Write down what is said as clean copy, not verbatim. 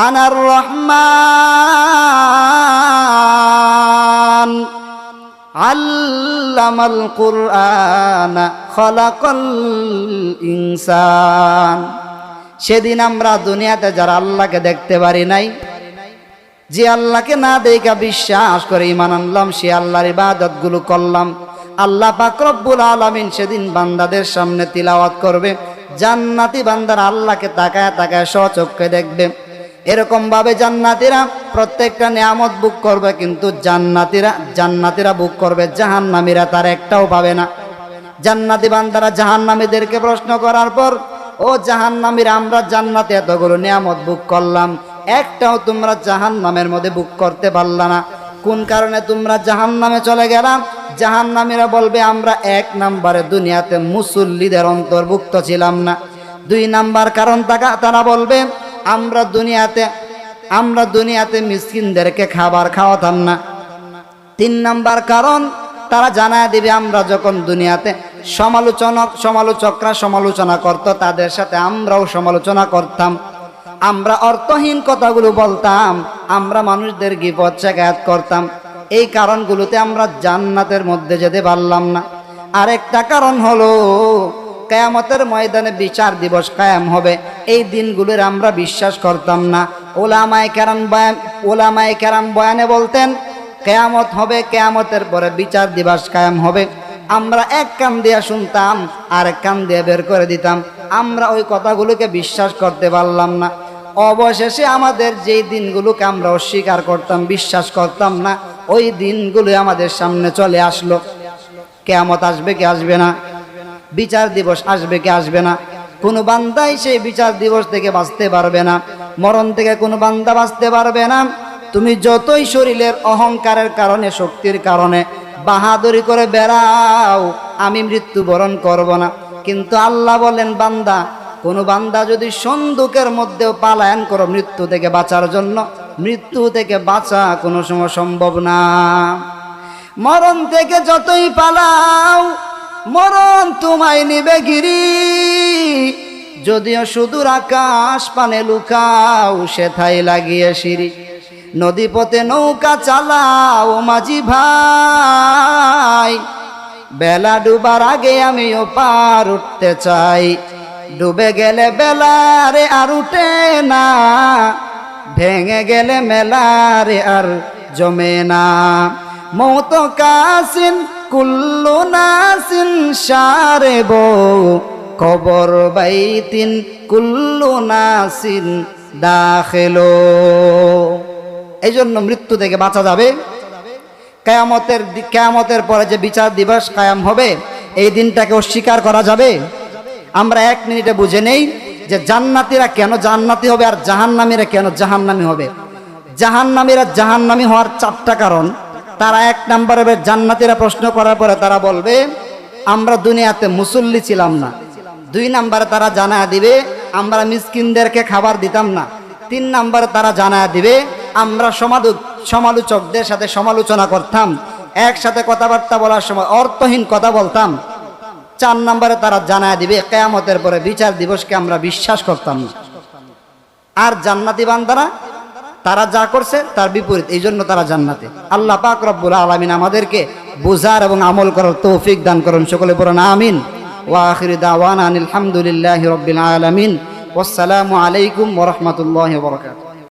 আনার রহমান আল্লামাল কুরআন খলাকাল ইনসান। সেদিন আমরা দুনিয়াতে যারা আল্লাহকে দেখতে পারি নাই, যে আল্লাহকে না দেখা বিশ্বাস করে ঈমান আনলাম, সে আল্লাহর ইবাদতগুলো করলাম, আল্লাহ পাক রব্বুল আলামিন সেদিন বান্দাদের সামনে তিলাওয়াত করবে। জান্নাতি বান্দারা আল্লাহকে তাকায় তাকায় স্বচক্ষে দেখবে। এরকম ভাবে জান্নাতীরা প্রত্যেকটা নিয়ামত বুক করবে, কিন্তু জান্নাতীরা বুক করবে, জাহান্নামীরা তার একটাও পাবে না। জান্নাতি বান্দারা জাহান্নামীদেরকে প্রশ্ন করার পর, ও জাহান্নামীরা, আমরা জান্নাতে এতগুলো নিয়ামত বুক করলাম, একটাও তোমরা জাহান্নামের মধ্যে বুক করতে পারলা না, কোন কারণে তোমরা জাহান্নামে চলে গেলাম? জাহান্নামীরা বলবে, আমরা 1 নম্বরে দুনিয়াতে মুসল্লিদের অন্তর্ভুক্ত ছিলাম না। 2 নাম্বার কারণ তারা বলবে, আমরা দুনিয়াতে মিসকিনদেরকে খাবার খাওয়াতাম না। 3 নাম্বার কারণ তারা জানায় দিবে, আমরা যখন দুনিয়াতে সমালোচকরা সমালোচনা করত, তাদের সাথে আমরাও সমালোচনা করতাম, আমরা অর্থহীন কথাগুলো বলতাম, আমরা মানুষদের গীবত শিকায়াত করতাম। এই কারণগুলোতে আমরা জান্নাতের মধ্যে যেতে পারলাম না। আরেকটা কারণ হলো, কিয়ামতের ময়দানে বিচার দিবস কায়েম হবে, এই দিনগুলোর আমরা বিশ্বাস করতাম না। ওলামায়ে কেরাম বয়ানে বলতেন, কিয়ামত হবে, কিয়ামতের পরে বিচার দিবস কায়েম হবে। আমরা এক কান দিয়ে শুনতাম, আরেক কান দিয়ে বের করে দিতাম। আমরা ওই কথাগুলোকে বিশ্বাস করতে পারলাম না। অবশেষে আমাদের যেই দিনগুলোকে আমরা অস্বীকার করতাম, বিশ্বাস করতাম না, ওই দিনগুলো আমাদের সামনে চলে আসলো। কিয়ামত আসবে কি আসবে না? বিচার দিবস আসবে কি আসবে না? কোনো বান্দাই সেই বিচার দিবস থেকে বাঁচতে পারবে না, মরণ থেকে কোনো বান্দা বাঁচতে পারবে না। তুমি যতই শরীরের অহংকারের কারণে, শক্তির কারণে বাহাদুরি করে বেড়াও, আমি মৃত্যুবরণ করব না, কিন্তু আল্লাহ বলেন, কোনো বান্দা যদি সন্দুকের মধ্যেও পালায়ন করো মৃত্যু থেকে বাঁচার জন্য, মৃত্যু থেকে বাঁচা কোনো সময় সম্ভব না। মরণ থেকে যতই পালাও, মরণ তোমায় নিবে গিরি। যদিও সুদূর আকাশ পানে লুকাও, সেথায় লাগিয়ে সিঁড়ি। নদী পথে নৌকা চালাও মাঝি ভাই, বেলা ডুবার আগে আমিও পার উঠতে চাই। ডুবে গেলে বেলারে আর উঠে না, ভেঙে গেলে মেলারে আর জমে না। মৌত কাসিন কুল্লু নাসিন সারেব, কবর বাইতিন কুল্লু নাসিন দাখিলো। এই জন্য মৃত্যু থেকে বাঁচা যাবে। কিয়ামতের পরে যে বিচার দিবস কায়েম হবে, এই দিনটাকে অস্বীকার করা যাবে? আমরা 1 মিনিটে বুঝে নেই যে জান্নাতীরা কেন জান্নাতি হবে আর জাহান্নামীরা কেন জাহান্নামী হবে। জাহান্নামীরা জাহান্নামী হওয়ার 4টা কারণ। তারা 1 নম্বরে, জান্নাতীরা প্রশ্ন করার পরে তারা বলবে, আমরা দুনিয়াতে মুসল্লি ছিলাম না। 2 নম্বরে তারা জানায় দিবে, আমরা মিসকিনদেরকে খাবার দিতাম না। 3 নম্বরে তারা জানায় দিবে, আমরা সমালোচকদের সাথে সমালোচনা করতাম, একসাথে কথাবার্তা বলার সময় অর্থহীন কথা বলতাম। 4 নম্বরে তারা জানায় দিবে, কিয়ামতের পরে বিচার দিবসকে আমরা বিশ্বাস করতাম না। আর জান্নাতি বান্দারা, তারা যা করছে তার বিপরীত, এই জন্য তারা জান্নাতে। আল্লাহ পাক রব্বুল আলামিন আমাদেরকে বুঝার এবং আমল করার তৌফিক দান করুন। সকলে পড়ুন আমিন। ওয়া আখিরু দাওয়ানা আনিল হামদুলিল্লাহি রাব্বিল আলামিন। ওয়াসসালামু আলাইকুম ওয়া রাহমাতুল্লাহি ওয়া বারাকাতুহু।